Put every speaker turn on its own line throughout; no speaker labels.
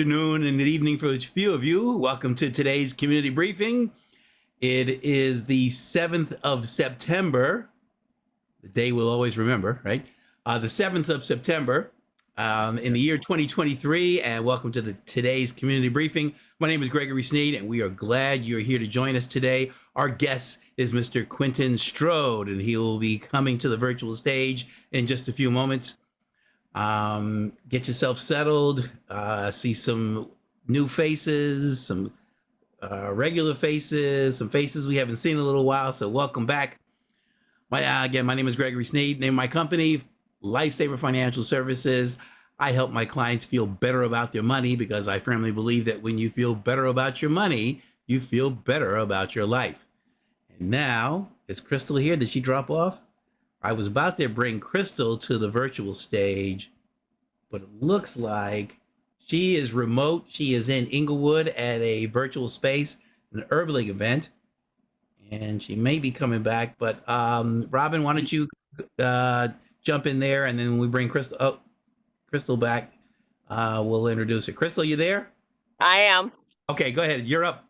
afternoon and good evening for a few of you. Welcome to today's community briefing. It is the 7th of September, the day we'll always remember, right? The 7th of September in the year 2023, and welcome to today's community briefing. My name is Gregory Sneed, and we are glad you're here to join us today. Our guest is Mr. Quentin Strode, and he will be coming to the virtual stage in just a few moments. Get yourself settled, see some new faces, some regular faces, some faces we haven't seen in a little while, so welcome back. Again, my name is Gregory Sneed. Name of my company, Lifesaver Financial Services. I help my clients feel better about their money because I firmly believe that when you feel better about your money, you feel better about your life. And now, is Crystal here? Did she drop off? I was about to bring Crystal to the virtual stage, but it looks like she is remote. She is in Inglewood at a virtual space, an Unveiling event, and she may be coming back. But Robin, why don't you jump in there, and then when we bring Crystal back, we'll introduce her. Crystal, you there?
I am.
Okay, go ahead. You're up.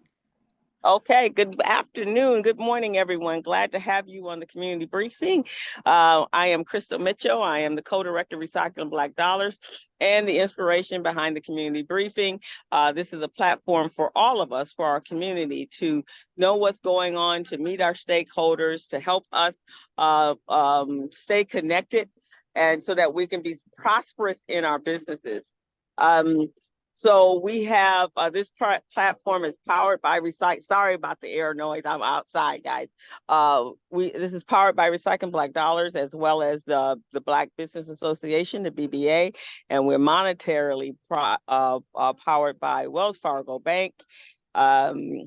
Okay, good afternoon. Good morning, everyone. Glad to have you on the community briefing. I am Crystal Mitchell. I am the co-director of Recycling Black Dollars and the inspiration behind the community briefing. This is a platform for all of us, for our community, to know what's going on, to meet our stakeholders, to help us stay connected, and so that we can be prosperous in our businesses. So we have this platform is powered by Recycle. Sorry about the air noise. I'm outside, guys. This is powered by Recycling Black Dollars, as well as the Black Business Association, the BBA, and we're monetarily powered by Wells Fargo Bank, LDC,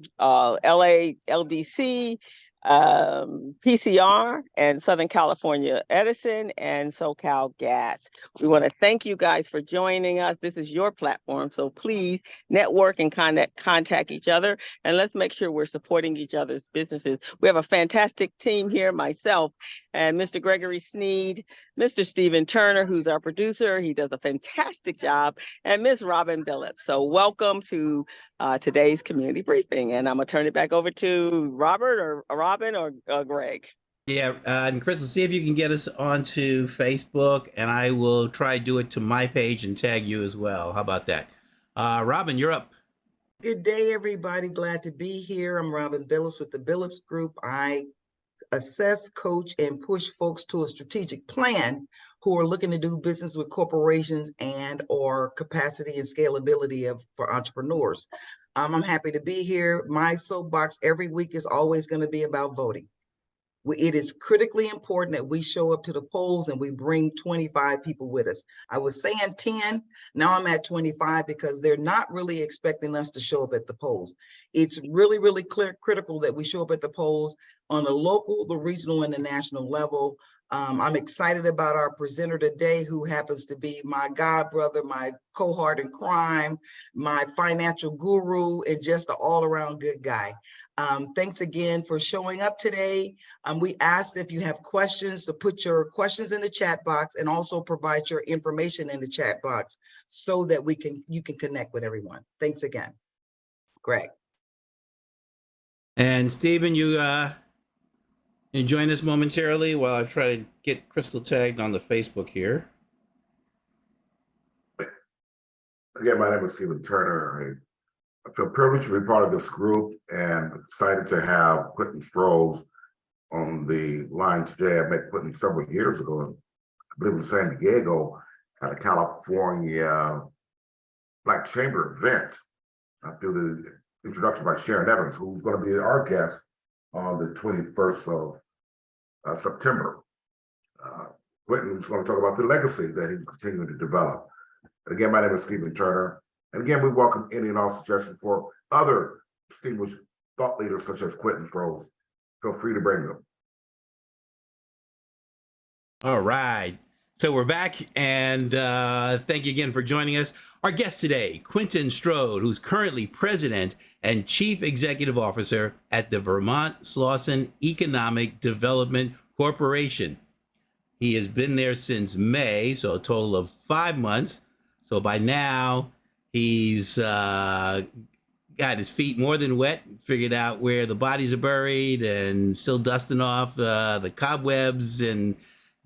PCR, and Southern California Edison, and SoCal Gas. We want to thank you guys for joining us. This is your platform, so please network and contact each other, and let's make sure we're supporting each other's businesses. We have a fantastic team here, myself and Mr. Gregory Sneed, Mr. Stephen Turner, who's our producer. He does a fantastic job, and Ms. Robin Billups. So welcome to today's community briefing, and I'm gonna turn it back over to Robert or Robin or Greg.
Yeah, and Crystal, see if you can get us onto Facebook, and I will try to do it to my page and tag you as well. How about that? Robin, you're up.
Good day, everybody. Glad to be here. I'm Robin Billups with the Billups Group. I assess, coach, and push folks to a strategic plan who are looking to do business with corporations and or capacity and scalability for entrepreneurs. I'm happy to be here. My soapbox every week is always going to be about voting. It is critically important that we show up to the polls and we bring 25 people with us. I was saying 10, now I'm at 25 because they're not really expecting us to show up at the polls. It's really, really critical that we show up at the polls on the local, the regional, and the national level. I'm excited about our presenter today, who happens to be my god brother, my cohort in crime, my financial guru, and just an all-around good guy. Thanks again for showing up today. We asked if you have questions to put your questions in the chat box and also provide your information in the chat box so that you can connect with everyone. Thanks again. Greg.
And Stephen, you join us momentarily while I try to get Crystal tagged on the Facebook here.
Again, my name is Stephen Turner. I feel privileged to be part of this group and excited to have Quentin Strode on the line today. I met Quentin several years ago, I believe in San Diego at a California Black Chamber event through the introduction by Sharon Evans, who's going to be our guest on the 21st of September. Quentin is going to talk about the legacy that he's continuing to develop. And again, my name is Stephen Turner. And again, we welcome any and all suggestions for other distinguished thought leaders such as Quentin Strode. Feel free to bring them.
All right. So we're back, and thank you again for joining us. Our guest today, Quentin Strode, who's currently president and chief executive officer at the Vermont Slauson Economic Development Corporation. He has been there since May, so a total of 5 months. So by now, He's got his feet more than wet, figured out where the bodies are buried, and still dusting off the cobwebs and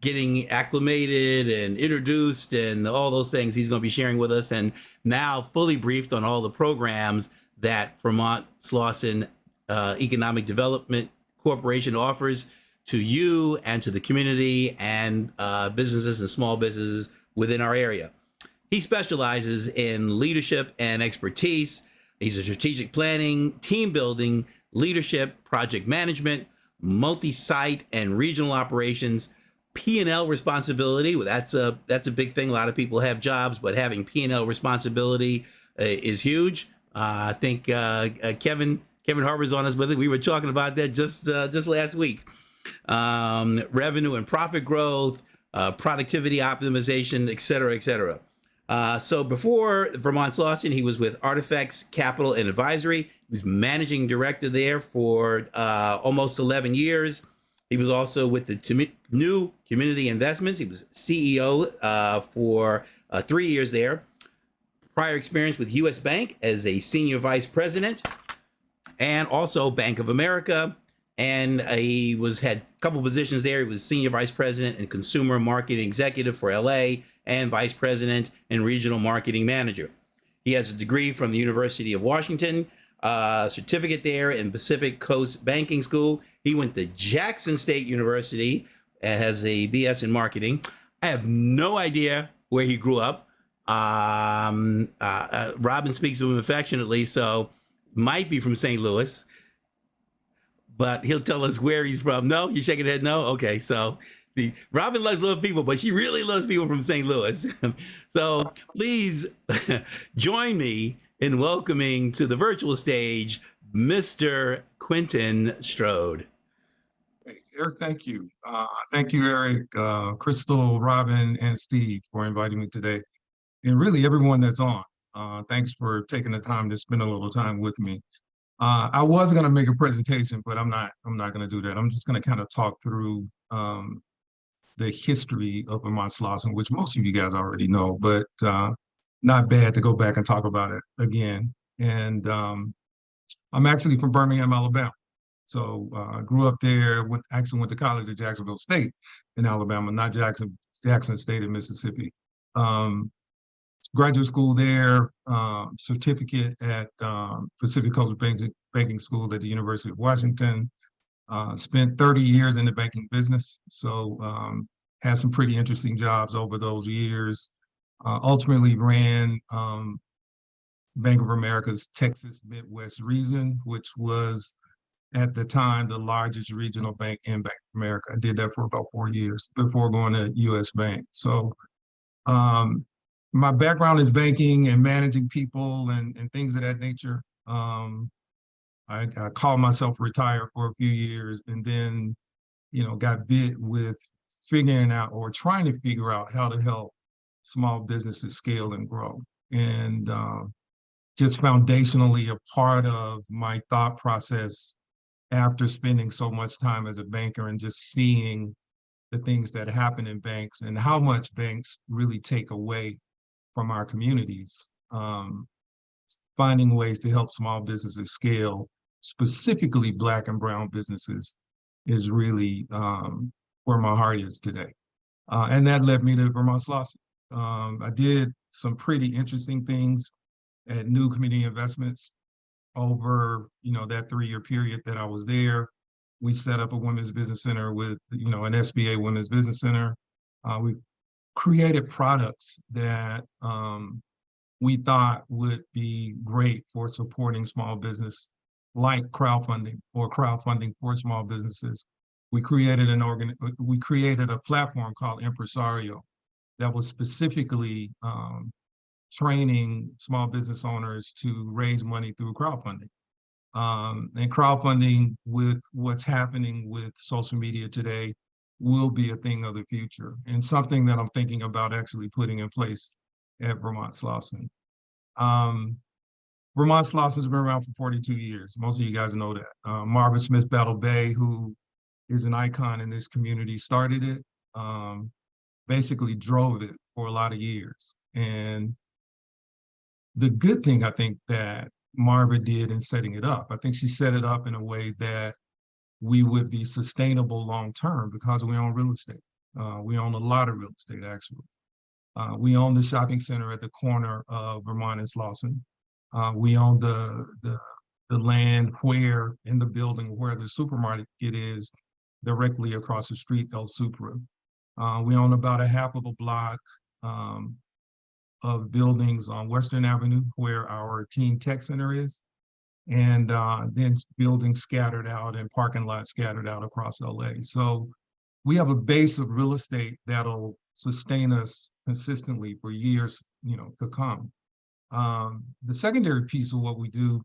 getting acclimated and introduced and all those things he's going to be sharing with us, and now fully briefed on all the programs that Vermont Slauson Economic Development Corporation offers to you and to the community and businesses and small businesses within our area. He specializes in leadership and expertise. He's a strategic planning, team building, leadership, project management, multi-site and regional operations, P&L responsibility. Well, that's a big thing. A lot of people have jobs, but having P&L responsibility is huge. I think Kevin Harper's on us with it. We were talking about that just last week. Revenue and profit growth, productivity optimization, et cetera, et cetera. So before Vermont Slauson, he was with Artifacts Capital and Advisory. He was managing director there for almost 11 years. He was also with the New Community Investments. He was CEO for 3 years there. Prior experience with U.S. Bank as a senior vice president, and also Bank of America. And he had a couple positions there. He was senior vice president and consumer marketing executive for LA, and vice president and regional marketing manager. He has a degree from the University of Washington, certificate there in Pacific Coast Banking School. He went to Jackson State University and has a BS in marketing. I have no idea where he grew up. Robin speaks of him affectionately, so might be from St. Louis, but he'll tell us where he's from. No, you shaking your head no? Okay, so Robin loves little people, but she really loves people from St. Louis. So please join me in welcoming to the virtual stage, Mr. Quentin Strode.
Hey, Eric, thank you. Thank you, Eric, Crystal, Robin, and Steve for inviting me today. And really everyone that's on. Thanks for taking the time to spend a little time with me. I was going to make a presentation, but I'm not going to do that. I'm just going to kind of talk through the history of Vermont Slauson, which most of you guys already know, but not bad to go back and talk about it again. And I'm actually from Birmingham, Alabama. So I grew up there, went to college at Jacksonville State in Alabama, not Jackson State in Mississippi. Graduate school there, certificate at Pacific Coast Banking School at the University of Washington. Spent 30 years in the banking business, so had some pretty interesting jobs over those years. Ultimately ran Bank of America's Texas Midwest region, which was at the time the largest regional bank in Bank of America. I did that for about 4 years before going to U.S. Bank. So my background is banking and managing people and things of that nature. I called myself retired for a few years, and then, got bit with figuring out or trying to figure out how to help small businesses scale and grow. And just foundationally a part of my thought process after spending so much time as a banker and just seeing the things that happen in banks and how much banks really take away from our communities, finding ways to help small businesses scale, specifically Black and brown businesses, is really where my heart is today. And that led me to Vermont Slauson. I did some pretty interesting things at New Community Investments over that 3-year period that I was there. We set up a women's business center with an SBA women's business center. We created products that we thought would be great for supporting small business, like crowdfunding for small businesses. We created a platform called Impresario that was specifically training small business owners to raise money through crowdfunding. And crowdfunding, with what's happening with social media today, will be a thing of the future, and something that I'm thinking about actually putting in place at Vermont Slauson. Vermont Slauson's been around for 42 years. Most of you guys know that. Marvin Smith Battle Bay, who is an icon in this community, started it, basically drove it for a lot of years. And The good thing I think that Marva did in setting it up, I think she set it up in a way that we would be sustainable long-term because we own real estate. We own a lot of real estate, actually. We own the shopping center at the corner of Vermont and Slauson. We own the land where, in the building where the supermarket is, directly across the street, El Supra. We own about a half of a block of buildings on Western Avenue where our Teen Tech Center is, and then buildings scattered out and parking lots scattered out across LA. So we have a base of real estate that'll sustain us consistently for years, to come. The secondary piece of what we do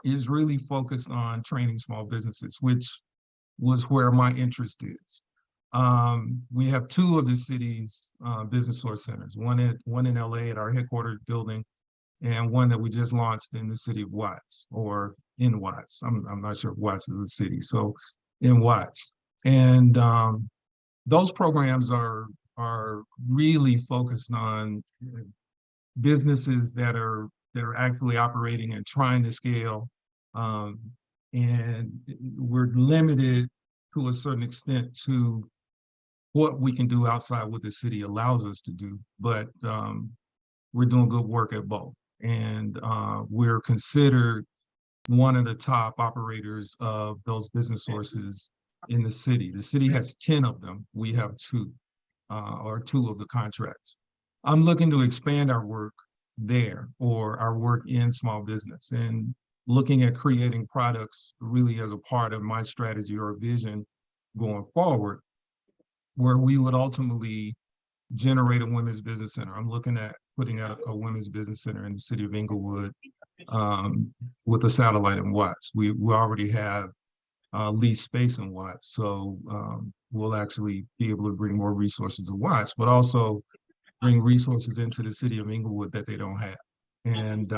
is really focused on training small businesses, which was where my interest is. We have two of the city's business source centers, one in LA at our headquarters building, and one that we just launched in the city of Watts, or in Watts. I'm not sure if Watts is the city, so in Watts. And those programs are really focused on businesses that are actually operating and trying to scale. And we're limited to a certain extent to what we can do outside what the city allows us to do, but we're doing good work at both. And we're considered one of the top operators of those business sources in the city. The city has 10 of them. We have two, or two of the contracts. I'm looking to expand our work there, or our work in small business, and looking at creating products really as a part of my strategy or vision going forward, where we would ultimately generate a women's business center. I'm looking at putting out a women's business center in the city of Inglewood with a satellite in Watts. We already have leased space in Watts, so we'll actually be able to bring more resources to Watts, but also bring resources into the city of Inglewood that they don't have. And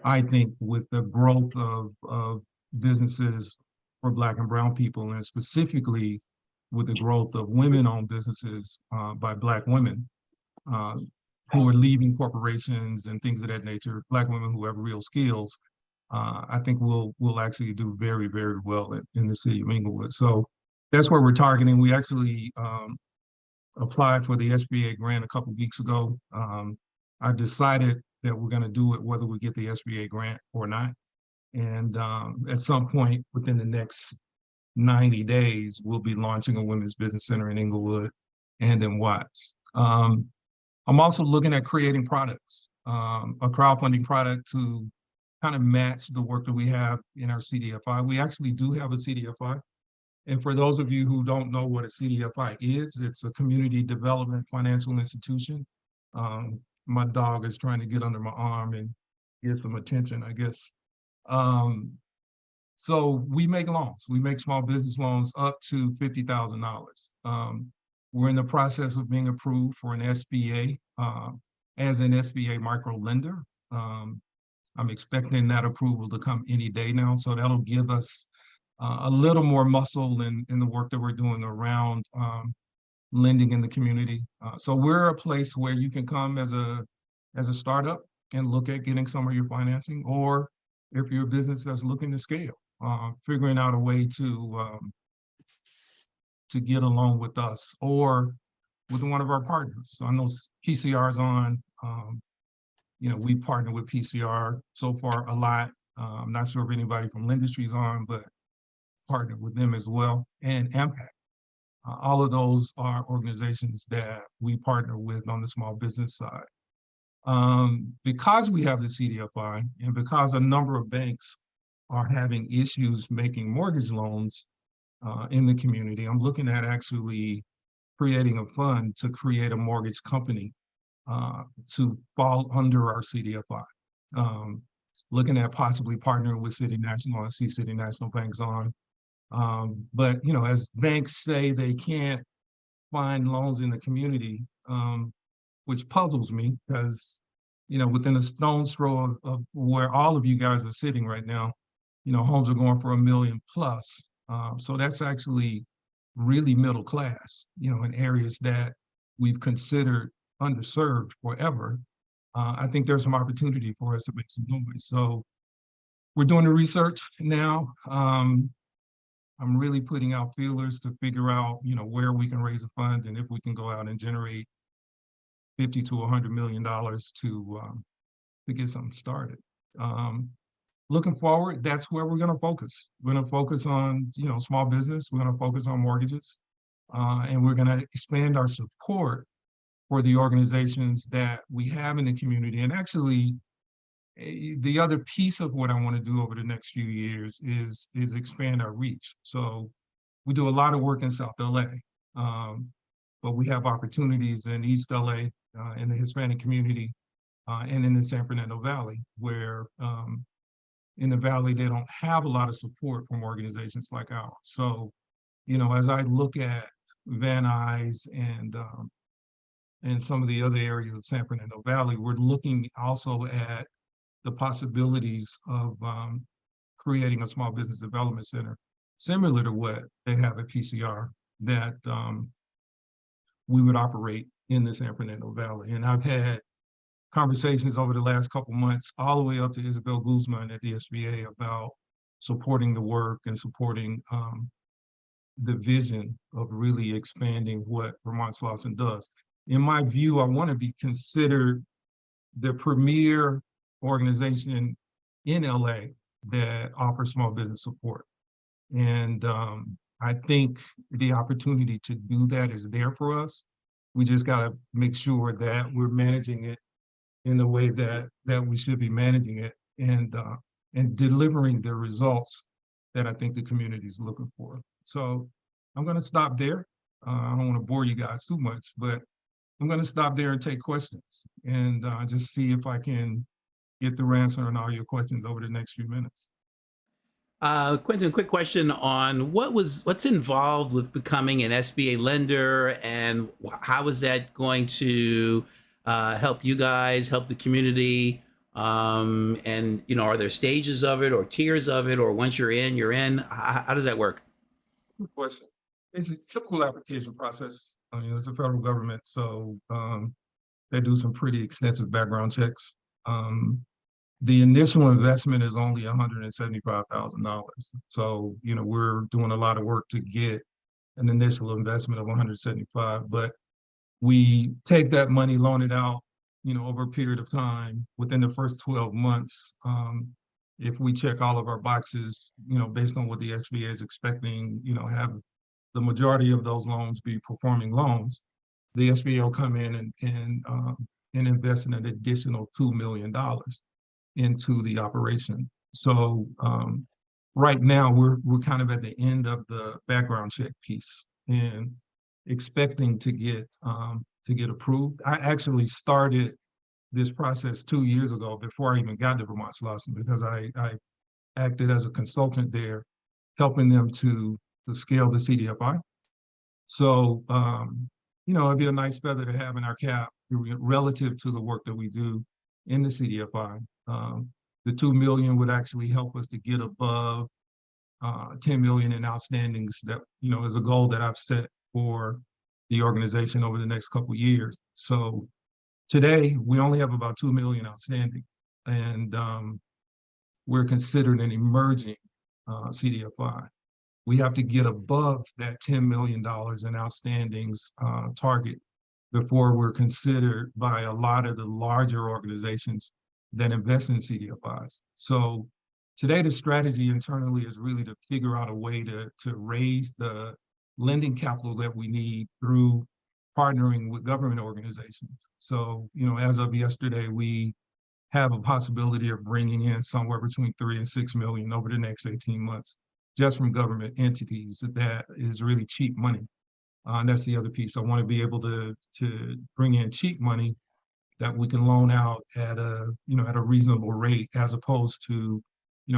I think with the growth of businesses for Black and brown people, and specifically with the growth of women-owned businesses by Black women who are leaving corporations and things of that nature, Black women who have real skills, I think we'll actually do very, very well in the city of Inglewood. So that's where we're targeting. We actually applied for the SBA grant a couple of weeks ago. I decided that we're going to do it whether we get the SBA grant or not. And at some point within the next 90 days, we'll be launching a women's business center in Inglewood and in Watts. I'm also looking at creating products, a crowdfunding product to kind of match the work that we have in our CDFI. We actually do have a CDFI. And for those of you who don't know what a CDFI is, it's a community development financial institution. My dog is trying to get under my arm and get some attention, I guess. So we make loans. We make small business loans up to $50,000. We're in the process of being approved for an SBA as an SBA micro lender. I'm expecting that approval to come any day now. So that'll give us a little more muscle in the work that we're doing around lending in the community. So we're a place where you can come as a startup and look at getting some of your financing, or if you're a business that's looking to scale, figuring out a way to get along with us or with one of our partners. So I know PCR is on. We partner with PCR so far a lot. I'm not sure if anybody from Lendistry is on, but partner with them as well, and Impact. All of those are organizations that we partner with on the small business side. Because we have the CDFI, and because a number of banks are having issues making mortgage loans in the community, I'm looking at actually creating a fund to create a mortgage company to fall under our CDFI. Looking at possibly partnering with City National. I see City National Banks on. But as banks say they can't find loans in the community, which puzzles me because, within a stone's throw of where all of you guys are sitting right now, homes are going for $1 million plus. So that's actually really middle class, in areas that we've considered underserved forever. I think there's some opportunity for us to make some noise. So we're doing the research now. I'm really putting out feelers to figure out, where we can raise a fund and if we can go out and generate $50 to $100 million to get something started. Looking forward, that's where we're going to focus. We're going to focus on, small business. We're going to focus on mortgages, and we're going to expand our support for the organizations that we have in the community. And actually, the other piece of what I want to do over the next few years is expand our reach. So we do a lot of work in South LA, but we have opportunities in East LA, in the Hispanic community, and in the San Fernando Valley, where in the Valley, they don't have a lot of support from organizations like ours. So, as I look at Van Nuys and some of the other areas of San Fernando Valley, we're looking also at the possibilities of creating a small business development center, similar to what they have at PCR, that we would operate in the San Fernando Valley. And I've had conversations over the last couple months, all the way up to Isabel Guzman at the SBA, about supporting the work and supporting the vision of really expanding what Vermont Slauson does. In my view, I want to be considered the premier organization in LA that offers small business support. And I think the opportunity to do that is there for us. We just got to make sure that we're managing it in the way that we should be managing it, and delivering the results that I think the community is looking for. So I'm going to stop there. I don't want to bore you guys too much, but I'm going to stop there and take questions, and just see if I can get the answer on all your questions over the next few minutes.
Quentin, quick question on what's involved with becoming an SBA lender, and how is that going to help you guys, help the community? And are there stages of it or tiers of it, or once you're in, you're in? How does that work?
Good question. It's a typical application process. It's the federal government, so they do some pretty extensive background checks. The initial investment is only $175,000. So, we're doing a lot of work to get an initial investment of $175,000, but we take that money, loan it out, over a period of time. Within the first 12 months, if we check all of our boxes, based on what the SBA is expecting, have the majority of those loans be performing loans, the SBA will come in and invest in an additional $2 million into the operation. So right now we're kind of at the end of the background check piece and expecting to get approved. I actually started this process 2 years ago, before I even got to Vermont Slauson, because I acted as a consultant there, helping them to scale the CDFI. So it'd be a nice feather to have in our cap relative to the work that we do in the CDFI. The 2 million would actually help us to get above 10 million in outstandings. That is a goal that I've set for the organization over the next couple of years. So today we only have about 2 million outstanding, and we're considered an emerging CDFI. We have to get above that $10 million in outstandings target before we're considered by a lot of the larger organizations that invest in CDFIs. So today, the strategy internally is really to figure out a way to raise the lending capital that we need through partnering with government organizations. So, as of yesterday, we have a possibility of bringing in somewhere between 3 and 6 million over the next 18 months, just from government entities. That is really cheap money. And that's the other piece. I want to be able to bring in cheap money that we can loan out at a reasonable rate, as opposed to,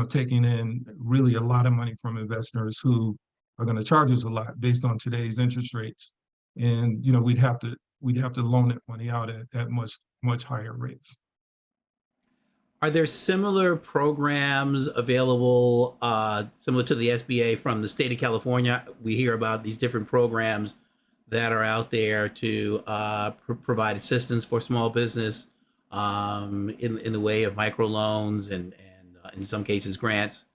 taking in really a lot of money from investors who are going to charge us a lot based on today's interest rates. And, we'd have to loan that money out at much higher rates.
Are there similar programs available, similar to the SBA from the state of California? We hear about these different programs that are out there to provide assistance for small business. in the way of microloans and in some cases grants?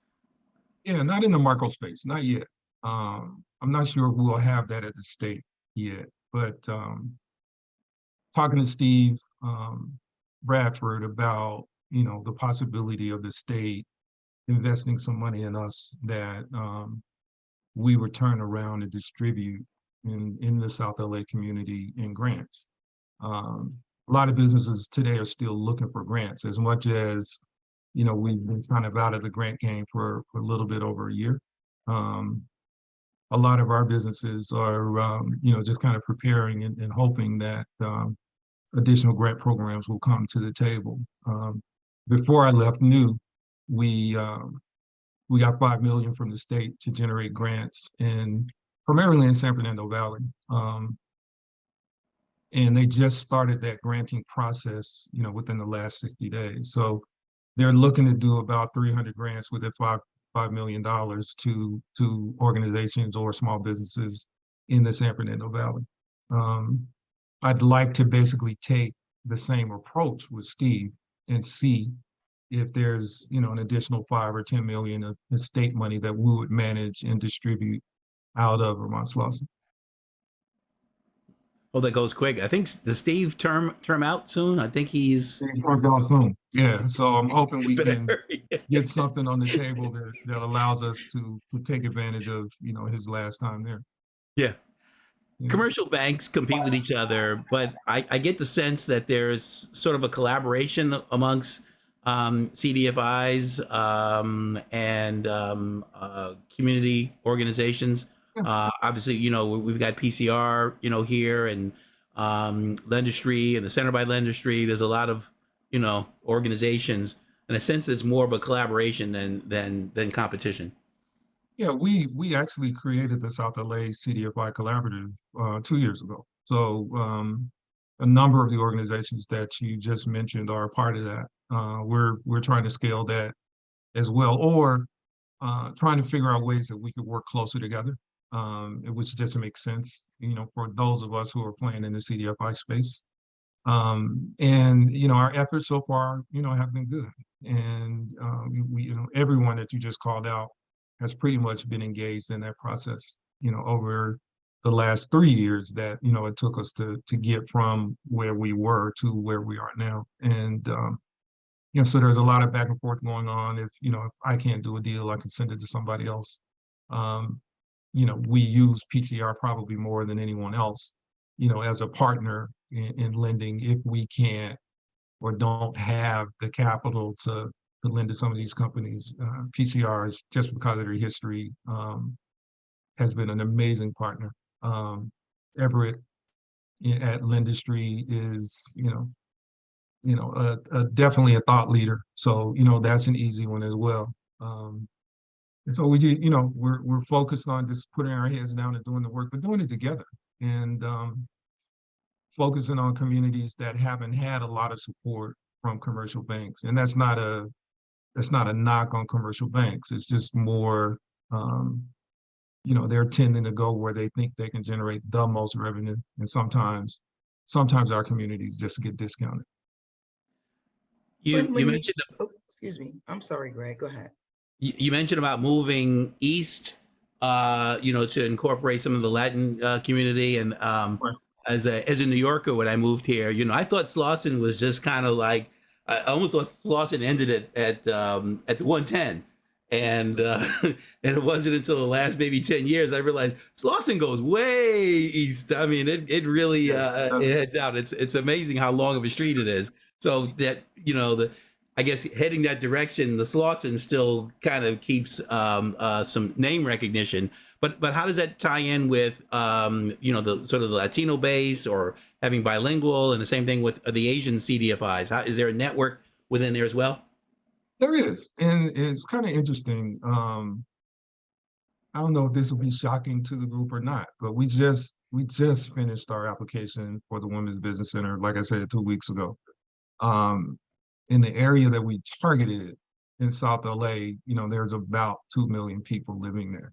Yeah, not in the micro space, not yet. I'm not sure if we'll have that at the state yet, but talking to Steve Bradford about, the possibility of the state investing some money in us that we would turn around and distribute in the South LA community in grants. A lot of businesses today are still looking for grants as much as, we've been kind of out of the grant game for a little bit over a year. A lot of our businesses are, just kind of preparing and hoping that additional grant programs will come to the table. Before I left New, we got 5 million from the state to generate grants primarily in San Fernando Valley. And they just started that granting process, within the last 60 days. So they're looking to do about 300 grants with $5 million to organizations or small businesses in the San Fernando Valley. I'd like to basically take the same approach with Steve and see if there's, an additional 5 or 10 million of state money that we would manage and distribute out of Vermont Slauson.
Oh, that goes quick. I think the Steve term out soon. I think he's
Yeah, so I'm hoping we can get something on the table that allows us to take advantage of, his last time there.
Yeah. Commercial banks compete with each other, but I get the sense that there's sort of a collaboration amongst CDFIs and community organizations. Obviously, we've got PCR, here, and Lendistry and the Center by Lendistry. There's a lot of, organizations. In a sense, it's more of a collaboration than competition.
Yeah, we actually created the South LA CDFI Collaborative 2 years ago. So a number of the organizations that you just mentioned are a part of that. We're trying to scale that as well, or trying to figure out ways that we could work closer together, which just makes sense, for those of us who are playing in the CDFI space. And our efforts so far, have been good. And we, everyone that you just called out has pretty much been engaged in that process, over the last 3 years that, it took us to get from where we were to where we are now. And, so there's a lot of back and forth going on. If I can't do a deal, I can send it to somebody else. We use PCR probably more than anyone else, as a partner in lending if we can't or don't have the capital to lend to some of these companies. PCR is, just because of their history, has been an amazing partner. Everett at Lendistry is, definitely a thought leader. So, that's an easy one as well. And so we're focused on just putting our heads down and doing the work, but doing it together and focusing on communities that haven't had a lot of support from commercial banks. And that's not a knock on commercial banks. It's just more, they're tending to go where they think they can generate the most revenue. And sometimes our communities just get discounted.
You mentioned.
Oh, excuse me. I'm sorry, Greg. Go ahead.
You mentioned about moving east, to incorporate some of the Latin community. And as a New Yorker, when I moved here, I thought Slauson was just kind of like, I almost thought Slauson ended at the 110. And and it wasn't until the last maybe 10 years I realized Slauson goes way east. I mean, it really it heads out. It's amazing how long of a street it is. So that I guess heading that direction, the Slauson still kind of keeps some name recognition. But how does that tie in with the sort of the Latino base or having bilingual, and the same thing with the Asian CDFIs? Is there a network within there as well?
There is, and it's kind of interesting. I don't know if this will be shocking to the group or not, but we just finished our application for the Women's Business Center, like I said, 2 weeks ago. In the area that we targeted in South LA, there's about 2 million people living there.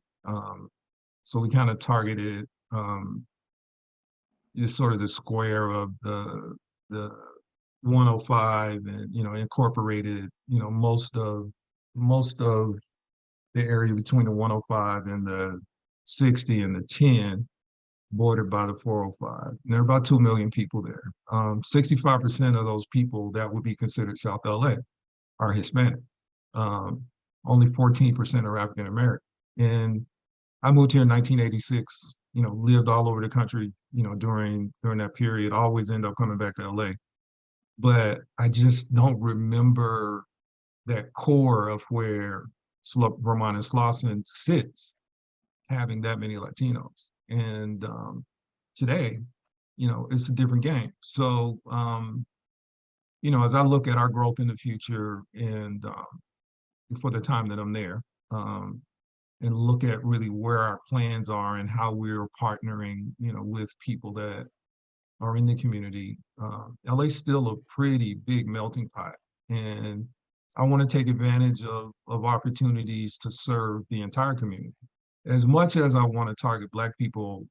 So we kind of targeted sort of the square of the 105 and, incorporated, most of the area between the 105 and the 60 and the 10, bordered by the 405. And there are about 2 million people there. 65% of those people that would be considered South LA are Hispanic. Only 14% are African American. And I moved here in 1986, lived all over the country, during that period, always end up coming back to LA. But I just don't remember that core of where Vermont and Slauson sits, having that many Latinos. And today, it's a different game. So, as I look at our growth in the future and for the time that I'm there, and look at really where our plans are and how we're partnering, with people that are in the community, LA's still a pretty big melting pot. And I want to take advantage of opportunities to serve the entire community. As much as I want to target Black people,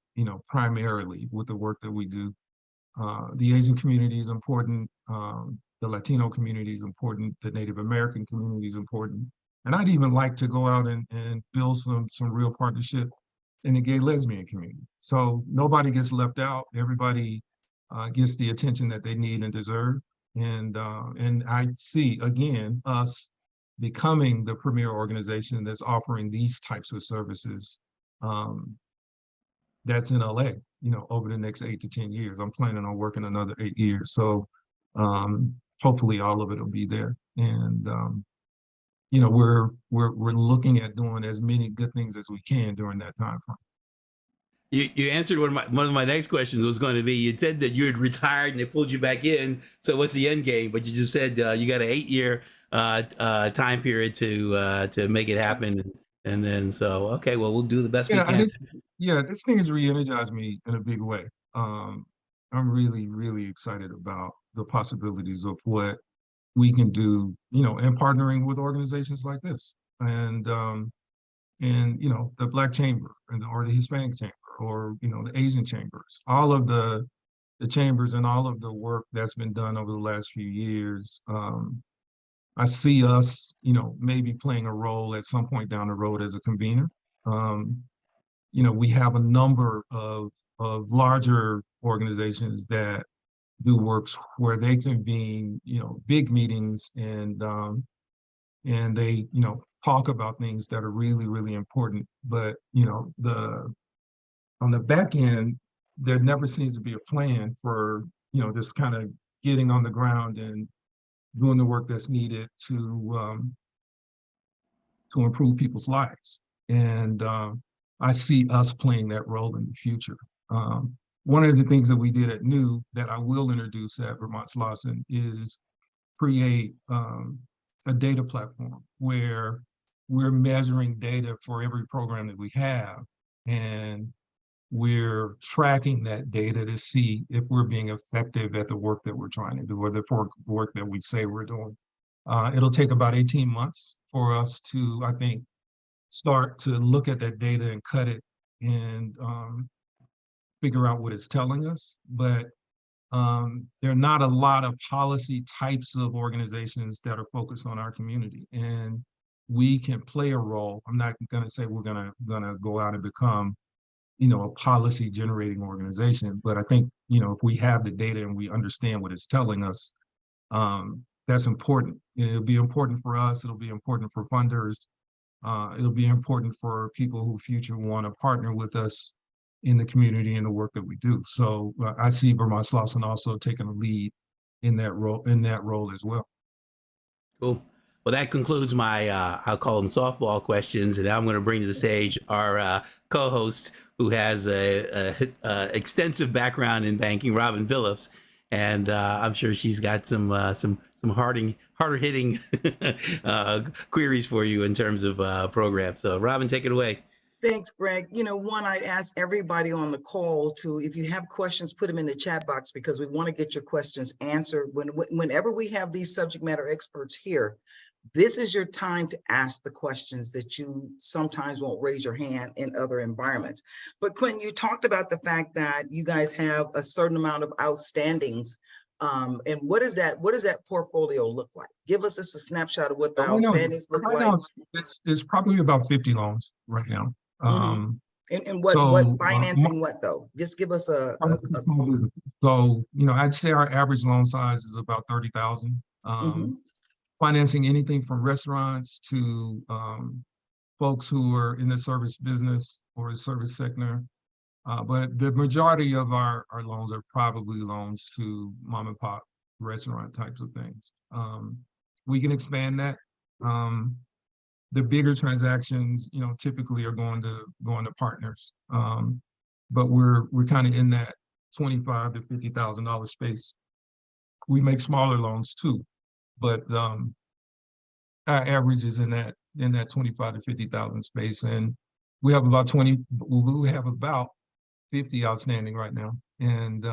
primarily with the work that we do, the Asian community is important, the Latino community is important, the Native American community is important. And I'd even like to go out and build some real partnership in the gay lesbian community. So nobody gets left out, everybody gets the attention that they need and deserve. And I see, again, us becoming the premier organization that's offering these types of services that's in LA, over the next 8 to 10 years. I'm planning on working another 8 years. So hopefully all of it will be there. And, we're looking at doing as many good things as we can during that time frame.
You answered one of my next questions was going to be, you said that you had retired and they pulled you back in. So what's the end game? But you just said you got an 8-year time period to make it happen. And then, so, okay, well, we'll do the best we can.
This thing has re-energized me in a big way. I'm really, really excited about the possibilities of what we can do, and partnering with organizations like this. And the Black Chamber or the Hispanic Chamber or, the Asian chambers, all of the chambers and all of the work that's been done over the last few years. I see us, maybe playing a role at some point down the road as a convener. We have a number of larger organizations that do works where they convene, big meetings and they, talk about things that are really, really important. But, on the back end, there never seems to be a plan for, this kind of getting on the ground and doing the work that's needed to improve people's lives. And I see us playing that role in the future. One of the things that we did at New that I will introduce at Vermont Slauson is create a data platform where we're measuring data for every program that we have, and we're tracking that data to see if we're being effective at the work that we're trying to do or the work that we say we're doing. It'll take about 18 months for us to, I think, start to look at that data and cut it and figure out what it's telling us. But there are not a lot of policy types of organizations that are focused on our community, and we can play a role. I'm not going to say we're gonna go out and become, a policy generating organization, but I think, if we have the data and we understand what it's telling us, that's important. It'll be important for us. It'll be important for funders. It'll be important for people who future want to partner with us in the community and the work that we do. So I see Vermont Slauson also taking a lead in that role as well.
Cool. Well, that concludes my, I'll call them softball questions. And now I'm going to bring to the stage our co-host who has a extensive background in banking, Robin Phillips. And I'm sure she's got some harder hitting queries for you in terms of programs. So Robin, take it away.
Thanks, Greg. One, I'd ask everybody on the call to, if you have questions, put them in the chat box because we want to get your questions answered. Whenever we have these subject matter experts here, this is your time to ask the questions that you sometimes won't raise your hand in other environments. But Quentin, you talked about the fact that you guys have a certain amount of outstandings And what does that portfolio look like? Give us just a snapshot of what the
Right now,
outstandings look
right
like.
now it's probably about 50 loans right now.
And
So,
what financing what though? Just give us a
so, I'd say our average loan size is about 30,000. Financing anything from restaurants to folks who are in the service business or the service sector. But the majority of our loans are probably loans to mom and pop restaurant types of things. We can expand that. The bigger transactions, typically are going to partners. But we're kind of in that $25,000 to $50,000 space. We make smaller loans too, but our average is in that 25 to 50,000 space, and we have about 50 outstanding right now, and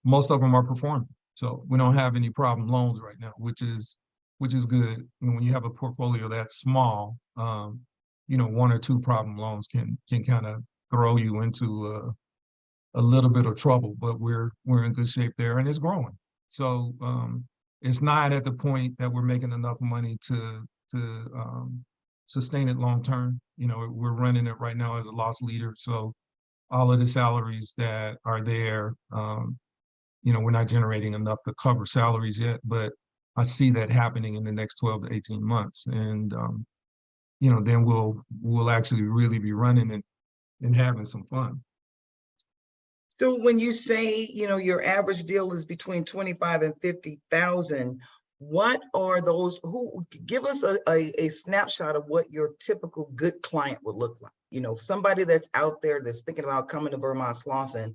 most of them are performing. So we don't have any problem loans right now, which is good. And when you have a portfolio that small, one or two problem loans can kind of throw you into a little bit of trouble. But we're in good shape there, and it's growing. So it's not at the point that we're making enough money to sustain it long term. We're running it right now as a loss leader. So all of the salaries that are there, we're not generating enough to cover salaries yet, but I see that happening in the next 12 to 18 months. And, then we'll actually really be running and having some fun.
So when you say, your average deal is between 25 and 50,000, what are those, give us a snapshot of what your typical good client would look like? Somebody that's out there that's thinking about coming to Vermont Slauson,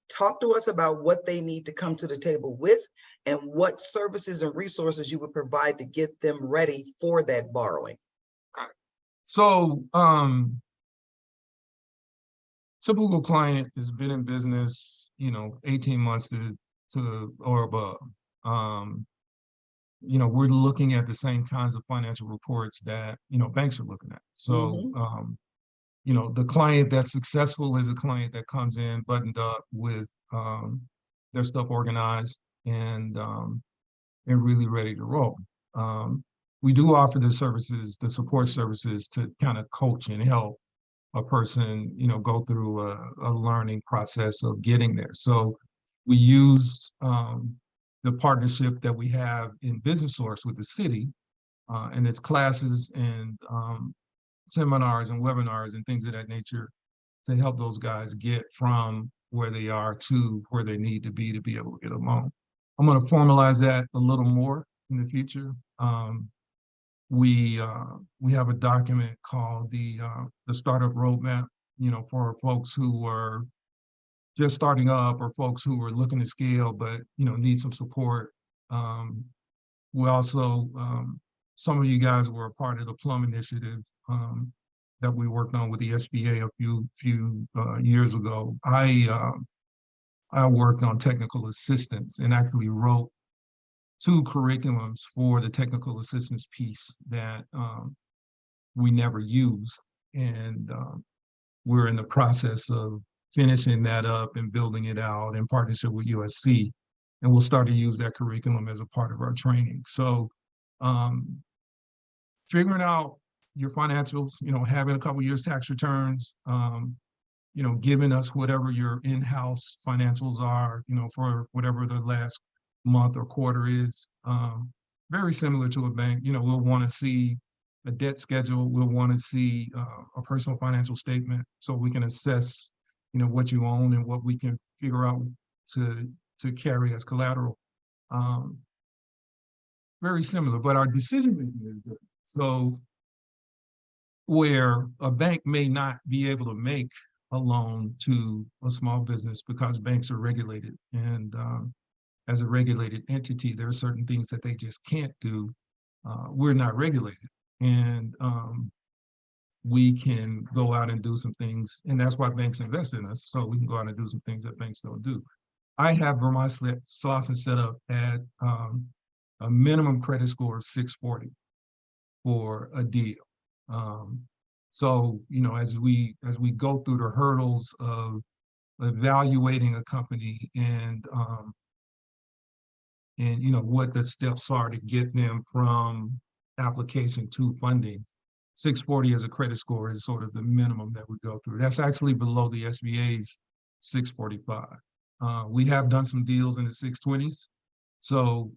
talk to us about what they need to come to the table with and what services and resources you would provide to get them ready for that borrowing.
So, typical client has been in business, 18 months to or above. We're looking at the same kinds of financial reports that, banks are looking at. So, the client that's successful is a client that comes in buttoned up with their stuff organized and really ready to roll. We do offer the support services to kind of coach and help a person, go through a learning process of getting there. So we use the partnership that we have in Business Source with the city, and its classes and seminars and webinars and things of that nature to help those guys get from where they are to where they need to be able to get a loan. I'm going to formalize that a little more in the future. We have a document called the Startup Roadmap, for folks who are just starting up or folks who are looking to scale but need some support. We also, some of you guys were a part of the Plum Initiative that we worked on with the SBA a few years ago. I worked on technical assistance and actually wrote 2 curriculums for the technical assistance piece that we never used. And we're in the process of finishing that up and building it out in partnership with USC. And we'll start to use that curriculum as a part of our training. So figuring out your financials, having a couple years tax returns, giving us whatever your in-house financials are, for whatever the last month or quarter is, very similar to a bank. We'll want to see a debt schedule. We'll want to see a personal financial statement so we can assess, what you own and what we can figure out to carry as collateral. Very similar, but our decision making is different. So where a bank may not be able to make a loan to a small business because banks are regulated, and as a regulated entity, there are certain things that they just can't do. We're not regulated, and we can go out and do some things, and that's why banks invest in us, so we can go out and do some things that banks don't do. I have Vermont Slauson set up at a minimum credit score of 640 for a deal. So, as we go through the hurdles of evaluating a company and and what the steps are to get them from application to funding. 640 as a credit score is sort of the minimum that we go through. That's actually below the SBA's 645. We have done some deals in the 620s. So,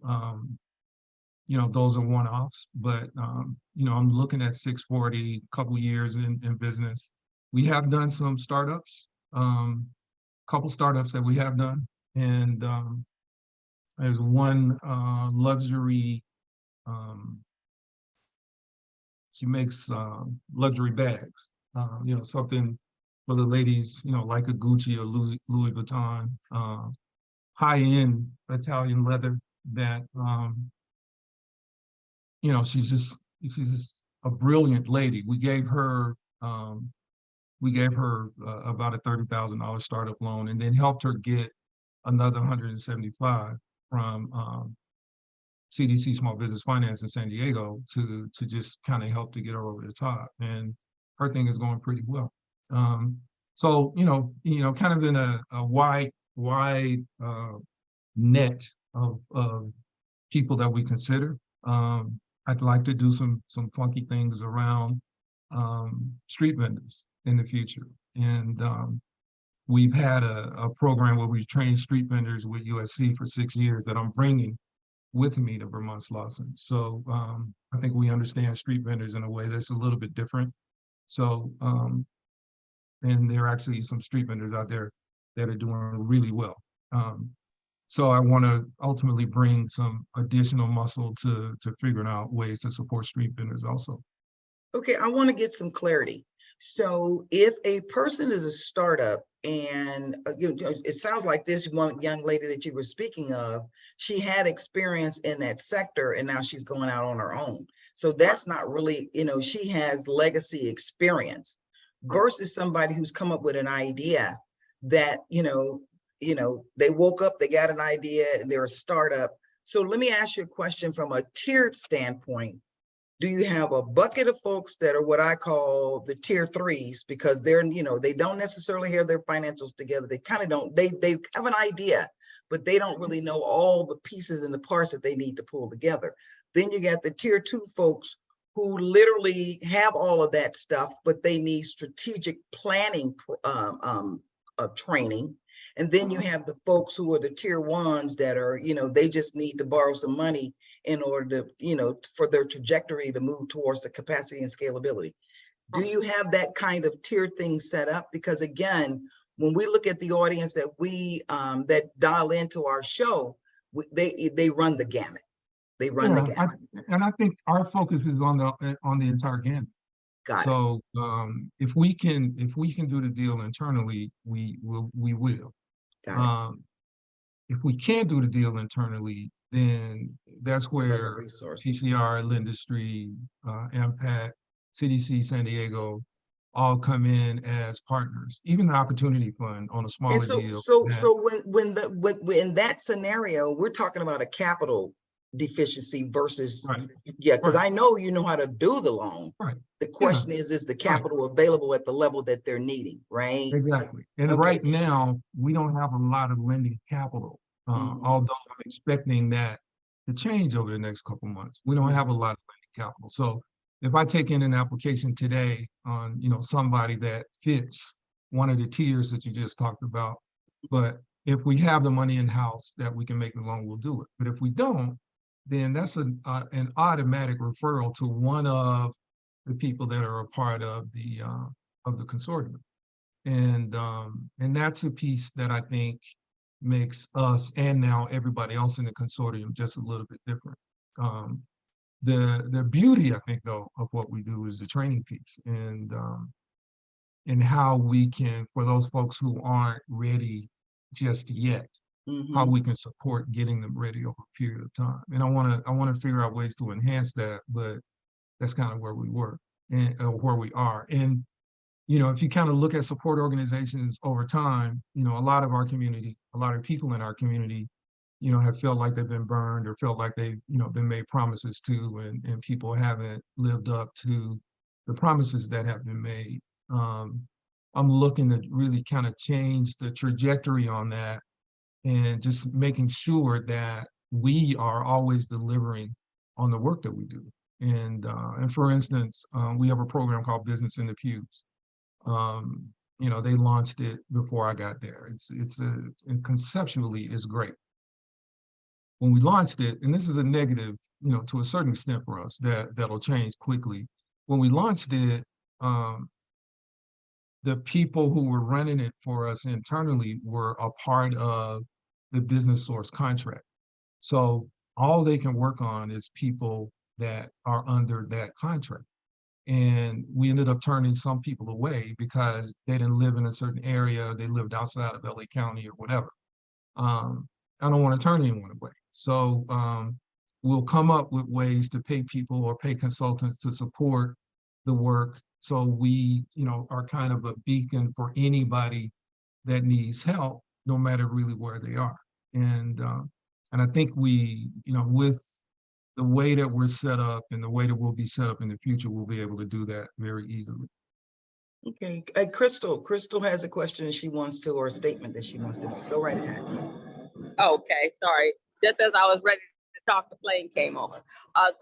those are one-offs, but, I'm looking at 640, couple years in business. We have done some startups, couple startups that we have done. And there's one luxury, she makes luxury bags, something for the ladies, like a Gucci or Louis Vuitton, high-end Italian leather that, she's just a brilliant lady. We gave her about a $30,000 startup loan, and then helped her get another 175 from CDC Small Business Finance in San Diego to just kind of help to get her over the top. And her thing is going pretty well. So kind of in a wide net of people that we consider. I'd like to do some funky things around street vendors in the future. And we've had a program where we've trained street vendors with USC for 6 years that I'm bringing with me to Vermont Slauson. So I think we understand street vendors in a way that's a little bit different. So, and there are actually some street vendors out there that are doing really well. So I want to ultimately bring some additional muscle to figuring out ways to support street vendors also.
Okay, I want to get some clarity. So if a person is a startup and it sounds like this one young lady that you were speaking of, she had experience in that sector and now she's going out on her own. So that's not really, she has legacy experience versus somebody who's come up with an idea that, they woke up, they got an idea and they're a startup. So let me ask you a question from a tiered standpoint. Do you have a bucket of folks that are what I call the tier threes, because they're, they don't necessarily have their financials together. They kind of don't, they have an idea, but they don't really know all the pieces and the parts that they need to pull together. Then you got the tier two folks who literally have all of that stuff, but they need strategic planning training. And then you have the folks who are the tier ones that are, they just need to borrow some money in order to, for their trajectory to move towards the capacity and scalability. Do you have that kind of tiered thing set up? Because again, when we look at the audience that we that dial into our show, they run the gamut. They run the gamut.
And I think our focus is on the entire gamut.
Got it.
So if we can do the deal internally, we will.
Got it.
If we can't do the deal internally, then that's where PCR, Lindustry, Impact, CDC San Diego all come in as partners. Even the Opportunity Fund on a smaller deal.
So when in that scenario, we're talking about a capital deficiency versus,
right.
Because right. I know you know how to do the loan.
Right.
The question is the capital available at the level that they're needing, right?
Exactly. And right now, we don't have a lot of lending capital, although I'm expecting that to change over the next couple months. We don't have a lot of lending capital. So if I take in an application today on, somebody that fits one of the tiers that you just talked about, but if we have the money in-house that we can make the loan, we'll do it. But if we don't, then that's an automatic referral to one of the people that are a part of the consortium, and that's a piece that I think makes us and now everybody else in the consortium just a little bit different. The beauty, I think, though, of what we do is the training piece and how we can, for those folks who aren't ready just yet, how we can support getting them ready over a period of time. And I want to figure out ways to enhance that, but that's kind of where we work and where we are. And if you kind of look at support organizations over time, a lot of our community, a lot of people in our community, have felt like they've been burned or felt like they've, been made promises to, and people haven't lived up to the promises that have been made. I'm looking to really kind of change the trajectory on that and just making sure that we are always delivering on the work that we do. And for instance, we have a program called Business in the Pews. You know, they launched it before I got there. And conceptually is great. When we launched it, and this is a negative, you know, to a certain extent for us, that'll change quickly. When we launched it, the people who were running it for us internally were a part of the business source contract. So all they can work on is people that are under that contract. And we ended up turning some people away because they didn't live in a certain area, they lived outside of LA County or whatever. I don't want to turn anyone away. So we'll come up with ways to pay people or pay consultants to support the work. So we, you know, are kind of a beacon for anybody that needs help, no matter really where they are. And I think we, you know, with the way that we're set up and the way that we'll be set up in the future, we'll be able to do that very easily.
Okay, Crystal has a question she wants to, or a statement that she wants to make. Go right ahead.
Okay, sorry. Just as I was ready to talk, the plane came on.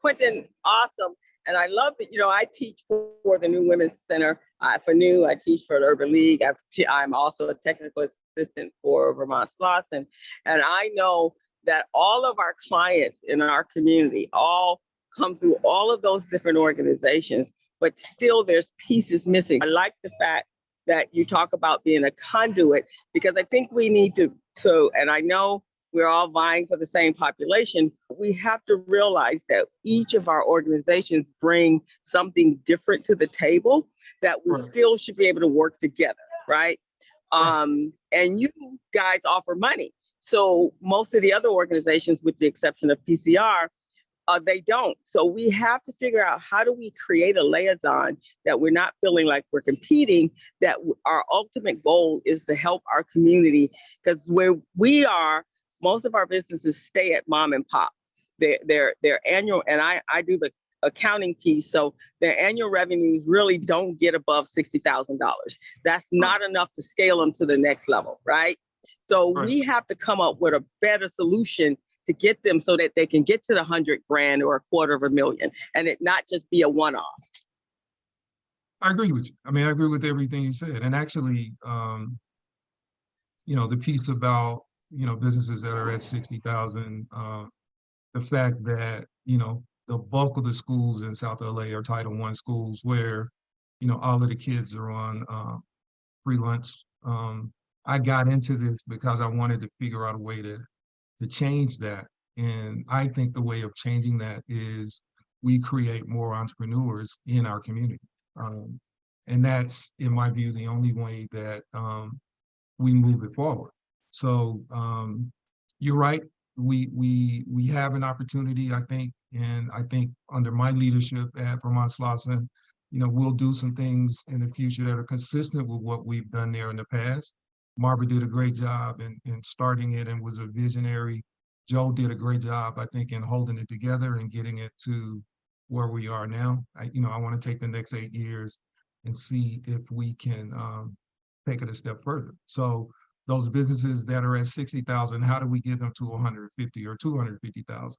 Quentin, awesome. And I love that, you know, I teach for the New Women's Center for New, I teach for the Urban League. I'm also a technical assistant for Vermont Slauson. And I know that all of our clients in our community all come through all of those different organizations, but still there's pieces missing. I like the fact that you talk about being a conduit, because I think we need to, and I know we're all vying for the same population, we have to realize that each of our organizations bring something different to the table that we still should be able to work together, right? And you guys offer money. So most of the other organizations, with the exception of PCR, they don't. So we have to figure out, how do we create a liaison that we're not feeling like we're competing, that our ultimate goal is to help our community, because where we are, most of our businesses stay at mom and pop. Their annual, and I do the accounting piece, so their annual revenues really don't get above $60,000. That's not enough to scale them to the next level, right? So we have to come up with a better solution to get them so that they can get to the 100 grand or $250,000, and it not just be a one-off.
I agree with you. I mean, I agree with everything you said. And actually, you know, the piece about, you know, businesses that are at 60,000, the fact that, you know, the bulk of the schools in South LA are Title I schools where, you know, all of the kids are on free lunch. I got into this because I wanted to figure out a way to change that. And I think the way of changing that is we create more entrepreneurs in our community. And that's, in my view, the only way that we move it forward. So you're right. We have an opportunity, I think, and I think under my leadership at Vermont Slauson, you know, we'll do some things in the future that are consistent with what we've done there in the past. Marva did a great job in starting it and was a visionary. Joe did a great job, I think, in holding it together and getting it to where we are now. I want to take the next 8 years and see if we can take it a step further. So those businesses that are at 60,000, how do we get them to 150 or 250,000?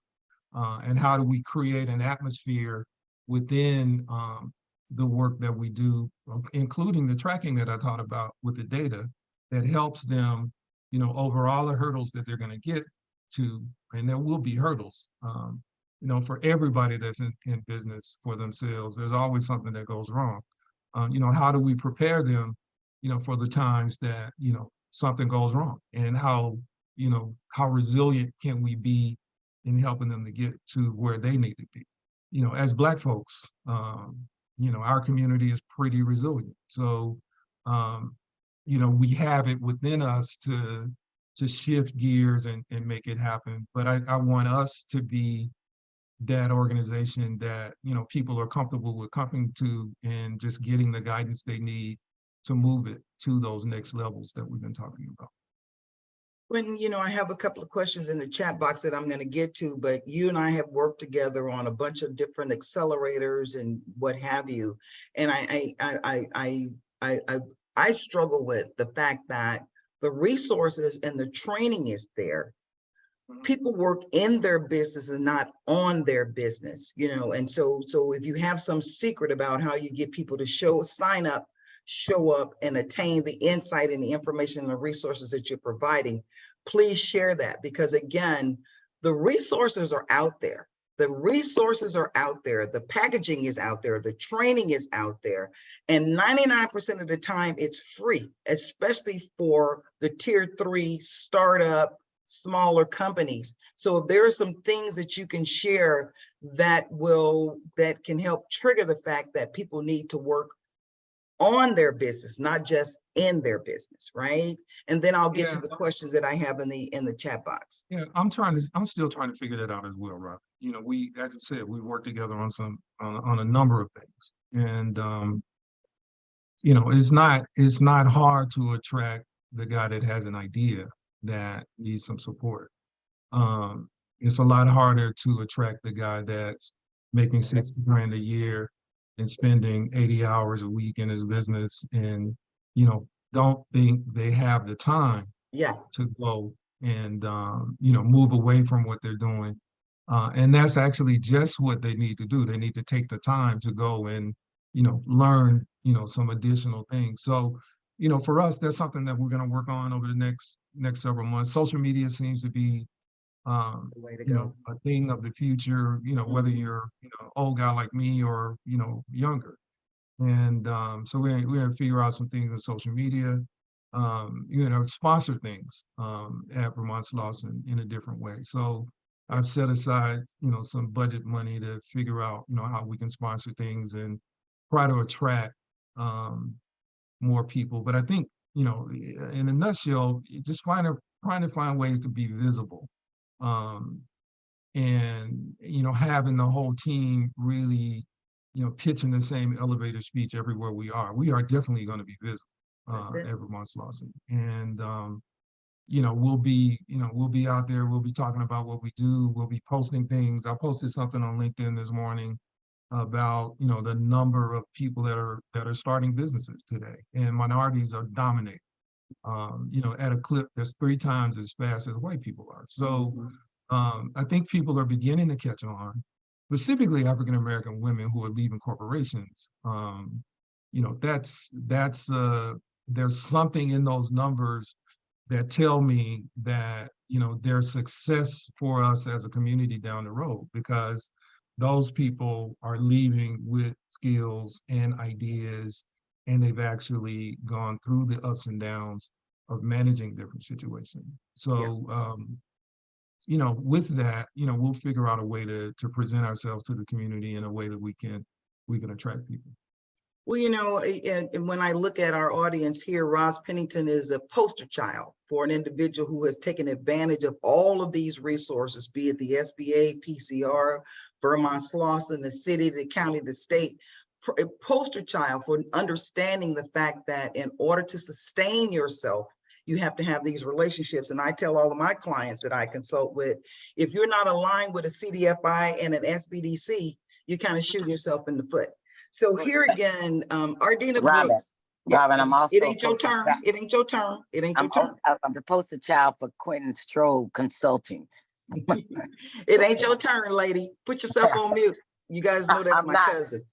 And how do we create an atmosphere within the work that we do, including the tracking that I taught about with the data, that helps them, you know, over all the hurdles that they're going to get to, and there will be hurdles, you know, for everybody that's in business for themselves. There's always something that goes wrong. You know, how do we prepare them, you know, for the times that, you know, something goes wrong, and how, you know, how resilient can we be in helping them to get to where they need to be? You know, as Black folks, you know, our community is pretty resilient. So, you know, we have it within us to shift gears and make it happen. But I want us to be that organization that, you know, people are comfortable with coming to and just getting the guidance they need to move it to those next levels that we've been talking about.
When, you know, I have a couple of questions in the chat box that I'm going to get to, but you and I have worked together on a bunch of different accelerators and what have you. And I struggle with the fact that the resources and the training is there, people work in their business and not on their business, and so if you have some secret about how you get people to sign up, show up, and attain the insight and the information and the resources that you're providing, please share that, because again, the resources are out there. The resources are out there. The packaging is out there. The training is out there. And 99% of the time it's free, especially for the tier 3 startup, smaller companies. So if there are some things that you can share that can help trigger the fact that people need to work on their business, not just in their business, right? And then I'll get to the questions that I have in the chat box.
Yeah, I'm still trying to figure that out as well, Rob. We, as I said, we work together on on a number of things. And it's not hard to attract the guy that has an idea that needs some support. It's a lot harder to attract the guy that's making $60 grand a year and spending 80 hours a week in his business and, don't think they have the time to go and, move away from what they're doing. And that's actually just what they need to do. They need to take the time to go and, learn, some additional things. So, for us, that's something that we're going to work on over the next several months. Social media seems to be, a thing of the future, whether you're, old guy like me or, younger. And so we're going to figure out some things in social media, sponsor things at Vermont Slauson in a different way. So I've set aside, some budget money to figure out, how we can sponsor things and try to attract more people. But I think, in a nutshell, just trying to find ways to be visible. And, having the whole team really, pitching the same elevator speech everywhere we are. We are definitely going to be visible at Vermont Slauson. And, we'll be out there, we'll be talking about what we do, we'll be posting things. I posted something on LinkedIn this morning about, the number of people that are starting businesses today, and minorities are dominating, at a clip that's 3 times as fast as white people are. So I think people are beginning to catch on, specifically African-American women who are leaving corporations. There's something in those numbers that tell me that, there's success for us as a community down the road, because those people are leaving with skills and ideas, and they've actually gone through the ups and downs of managing different situations. So, with that, we'll figure out a way to present ourselves to the community in a way that we can attract people.
Well, and when I look at our audience here, Roz Pennington is a poster child for an individual who has taken advantage of all of these resources, be it the SBA, PCR, Vermont Slauson, the city, the county, the state. A poster child for understanding the fact that in order to sustain yourself, you have to have these relationships. And I tell all of my clients that I consult with, if you're not aligned with a CDFI and an SBDC, you kind of shoot yourself in the foot. So here again, Ardina Brooks.
Robin, I'm also—
It ain't your turn. It ain't your turn. It ain't your turn.
I'm the poster child for Quentin Strode Consulting.
It ain't your turn, lady. Put yourself on mute. You guys know that's my cousin.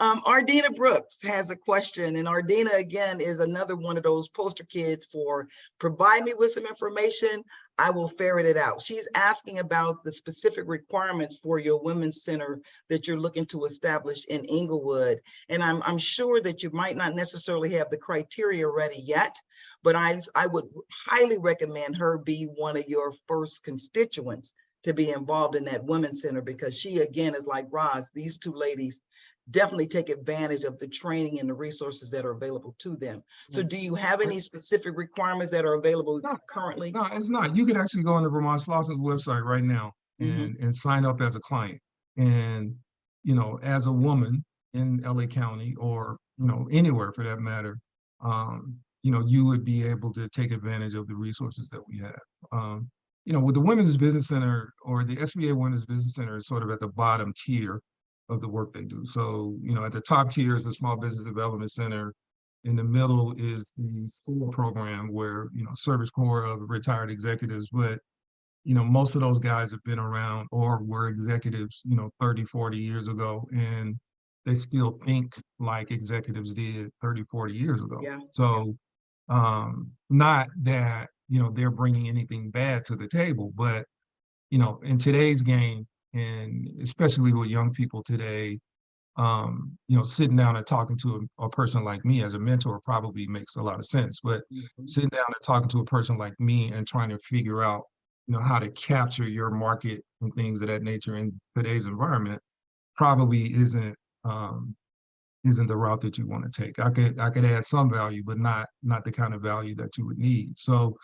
Ardina Brooks has a question, and Ardina again is another one of those poster kids for provide me with some information, I will ferret it out. She's asking about the specific requirements for your women's center that you're looking to establish in Inglewood, and I'm sure that you might not necessarily have the criteria ready yet, but I would highly recommend her be one of your first constituents to be involved in that women's center, because she again is like Roz. These two ladies definitely take advantage of the training and the resources that are available to them. So do you have any specific requirements that are available currently?
No, it's not. You can actually go on the Vermont Slauson's website right now and sign up as a client. And, as a woman in LA County, or, anywhere for that matter, you would be able to take advantage of the resources that we have. With the Women's Business Center, or the SBA Women's Business Center, is sort of at the bottom tier of the work they do. So, at the top tier is the Small Business Development Center, In the middle is the SCORE program where, Service Corps of retired executives, but, most of those guys have been around or were executives, 30, 40 years ago, and they still think like executives did 30, 40 years ago.
Yeah.
So not that, they're bringing anything bad to the table, but, in today's game, and especially with young people today, sitting down and talking to a person like me as a mentor probably makes a lot of sense. But sitting down and talking to a person like me and trying to figure out, how to capture your market and things of that nature in today's environment probably isn't the route that you want to take. I could add some value, but not the kind of value that you would need. So,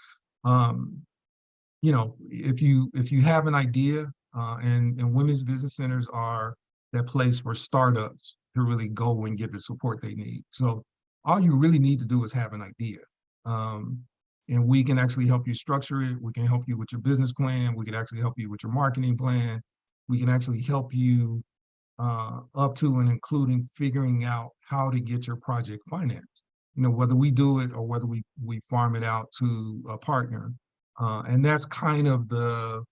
if you have an idea, and women's business centers are that place for startups to really go and get the support they need. So all you really need to do is have an idea. And we can actually help you structure it. We can help you with your business plan. We can actually help you with your marketing plan. We can actually help you up to and including figuring out how to get your project financed. Whether we do it or whether we farm it out to a partner. And that's kind of the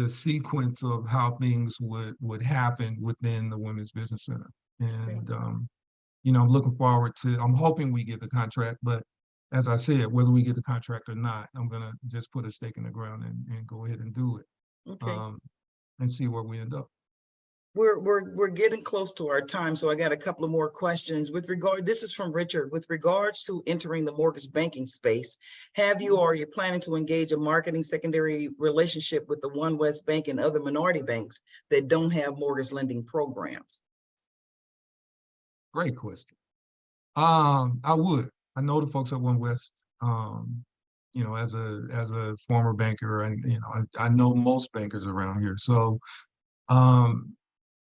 sequence of how things would happen within the Women's Business Center. And, I'm looking forward to, I'm hoping we get the contract, but as I said, whether we get the contract or not, I'm gonna just put a stake in the ground and go ahead and do it.
Okay.
And see where we end up.
We're getting close to our time, so I got a couple of more questions. This is from Richard. With regards to entering the mortgage banking space, have you or are you planning to engage a marketing secondary relationship with the One West Bank and other minority banks that don't have mortgage lending programs?
Great question. I would. I know the folks at One West. As a former banker, and I know most bankers around here. So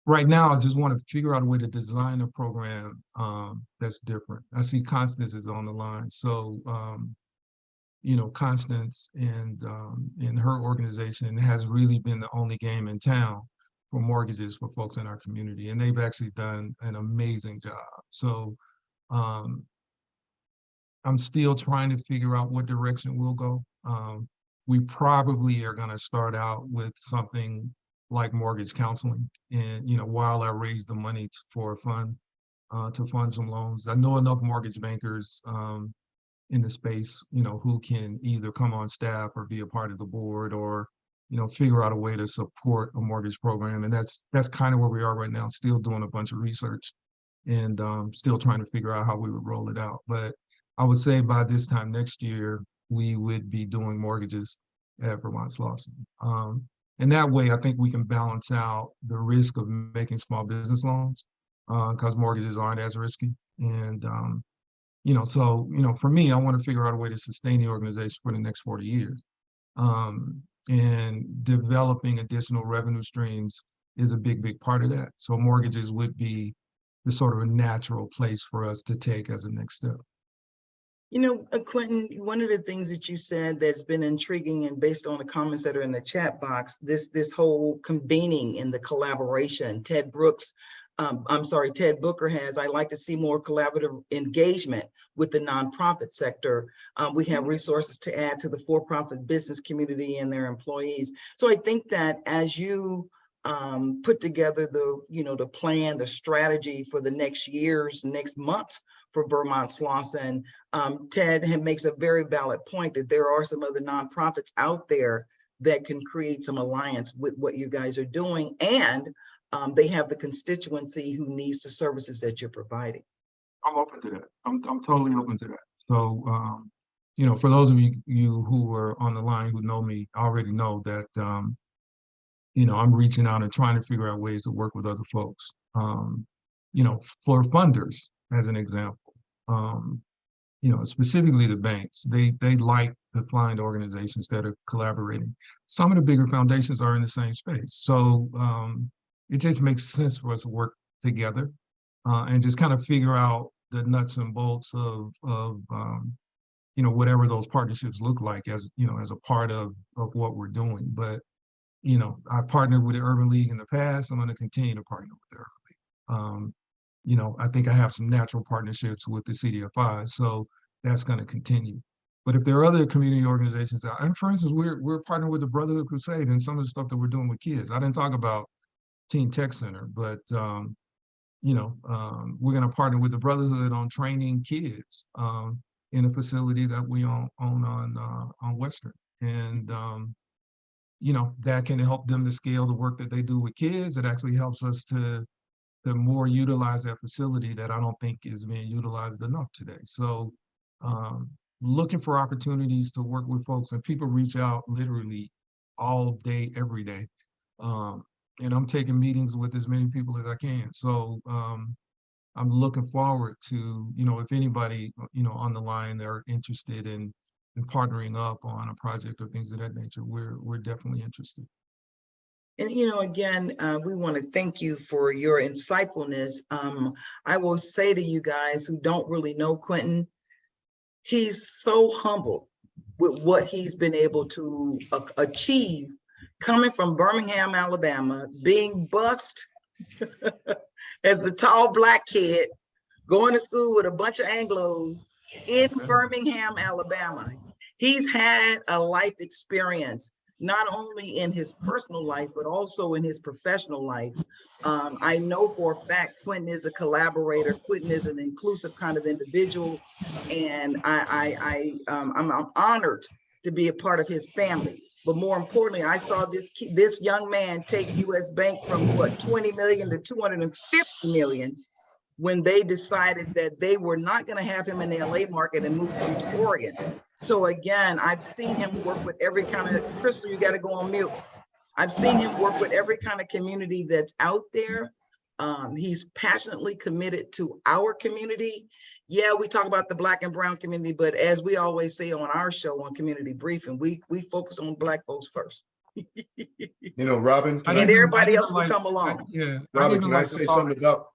right now, I just want to figure out a way to design a program that's different. I see Constance is on the line. So, Constance and her organization has really been the only game in town for mortgages for folks in our community. And they've actually done an amazing job. So I'm still trying to figure out what direction we'll go. We probably are going to start out with something like mortgage counseling, and while I raise the money for a fund to fund some loans. I know enough mortgage bankers in the space, who can either come on staff or be a part of the board, or figure out a way to support a mortgage program. And that's kind of where we are right now. Still doing a bunch of research, and still trying to figure out how we would roll it out. But I would say by this time next year, we would be doing mortgages at Vermont Slauson. And that way, I think we can balance out the risk of making small business loans because mortgages aren't as risky. And, so, for me, I want to figure out a way to sustain the organization for the next 40 years. And developing additional revenue streams is a big part of that. So mortgages would be the sort of a natural place for us to take as a next step.
Quentin, one of the things that you said that's been intriguing, and based on the comments that are in the chat box, this whole convening and the collaboration. Ted Booker has, I like to see more collaborative engagement with the nonprofit sector. We have resources to add to the for-profit business community and their employees. So I think that as you put together the plan, the strategy for the next month for Vermont Slauson, Ted makes a very valid point that there are some other nonprofits out there that can create some alliance with what you guys are doing, and they have the constituency who needs the services that you're providing.
I'm open to that. I'm totally open to that. So, for those of you who are on the line who know me, already know that, I'm reaching out and trying to figure out ways to work with other folks. For funders, as an example, specifically the banks, they like to find organizations that are collaborating. Some of the bigger foundations are in the same space. So it just makes sense for us to work together and just kind of figure out the nuts and bolts of whatever those partnerships look like as a part of what we're doing. But, I partnered with the Urban League in the past. I'm going to continue to partner with the Urban League. I think I have some natural partnerships with the CDFI, so that's going to continue. But if there are other community organizations out, and for instance, we're partnering with the Brotherhood Crusade and some of the stuff that we're doing with kids. I didn't talk about Teen Tech Center, but we're going to partner with the Brotherhood on training kids in a facility that we own on Western, and that can help them to scale the work that they do with kids. It actually helps us to more utilize that facility that I don't think is being utilized enough today. So looking for opportunities to work with folks, and people reach out literally all day, every day. And I'm taking meetings with as many people as I can. So I'm looking forward to, if anybody, on the line are interested in partnering up on a project or things of that nature, we're definitely interested.
And, again, we want to thank you for your insightfulness. I will say to you guys who don't really know Quentin, he's so humble with what he's been able to achieve, coming from Birmingham, Alabama, being bused as a tall Black kid, going to school with a bunch of Anglos in Birmingham, Alabama. He's had a life experience, not only in his personal life, but also in his professional life. I know for a fact Quentin is a collaborator. Quentin is an inclusive kind of individual, and I'm honored to be a part of his family. But more importantly, I saw this young man take U.S. Bank from 20 million to 250 million when they decided that they were not going to have him in the LA market and moved him to Oregon. So again, I've seen him work with every kind of, Crystal, you got to go on mute. I've seen him work with every kind of community that's out there. He's passionately committed to our community. Yeah, we talk about the Black and Brown community, but as we always say on our show on Community Briefing, we focus on Black folks first.
Robin,
and everybody else will come along.
Robin, can I say something about?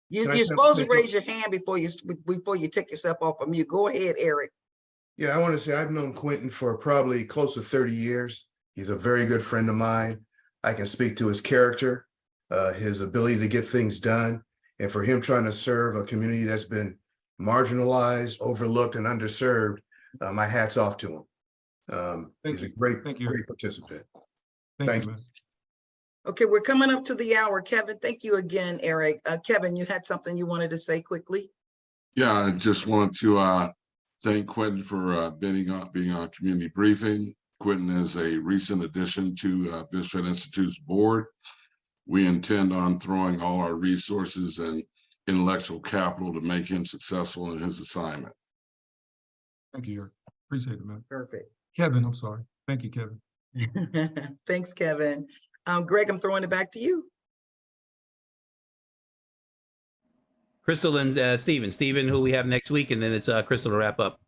You're supposed to raise your hand before you take yourself off of mute. Go ahead, Eric.
Yeah, I want to say I've known Quentin for probably close to 30 years. He's a very good friend of mine. I can speak to his character, his ability to get things done, and for him trying to serve a community that's been marginalized, overlooked, and underserved. My hat's off to him. He's a great participant. Thank you.
Okay, we're coming up to the hour. Kevin, thank you again, Eric. Kevin, you had something you wanted to say quickly?
Yeah, I just wanted to thank Quentin for being on Community Briefing. Quentin is a recent addition to BizFed Institute's board. We intend on throwing all our resources and intellectual capital to make him successful in his assignment.
Thank you, Eric. Appreciate it, man.
Perfect.
Kevin, I'm sorry. Thank you, Kevin.
Thanks, Kevin. Greg, I'm throwing it back to you.
Crystal and Stephen. Stephen, who we have next week, and then it's Crystal to wrap up.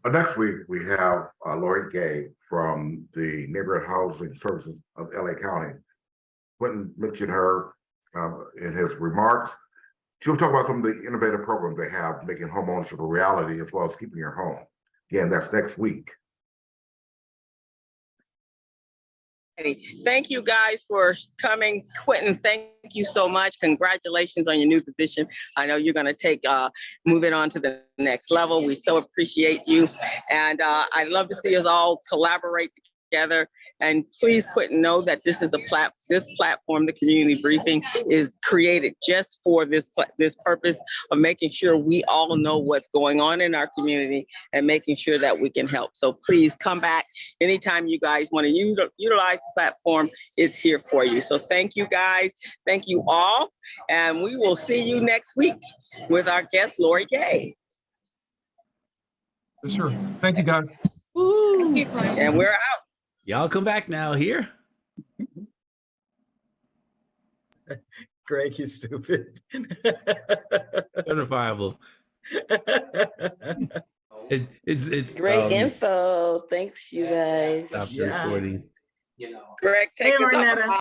Next week, we have Lori Gay from the Neighborhood Housing Services of LA County. Quentin mentioned her in his remarks. She'll talk about some of the innovative programs they have, making home ownership a reality, as well as keeping your home. Again, that's next week.
Thank you guys for coming. Quentin, thank you so much. Congratulations on your new position. I know you're going to move it on to the next level. We so appreciate you. And I'd love to see us all collaborate together. And please, Quentin, know that this is this platform, the Community Briefing, is created just for this purpose of making sure we all know what's going on in our community and making sure that we can help. So please come back anytime you guys want to utilize the platform. It's here for you. So thank you guys. Thank you all. And we will see you next week with our guest, Lori Gay.
For sure. Thank you, guys.
Thank you, and we're out.
Y'all come back now here.
Greg is stupid.
Certifiable. It's
great info. Thanks, you guys.
Stop recording.
Greg, take us off.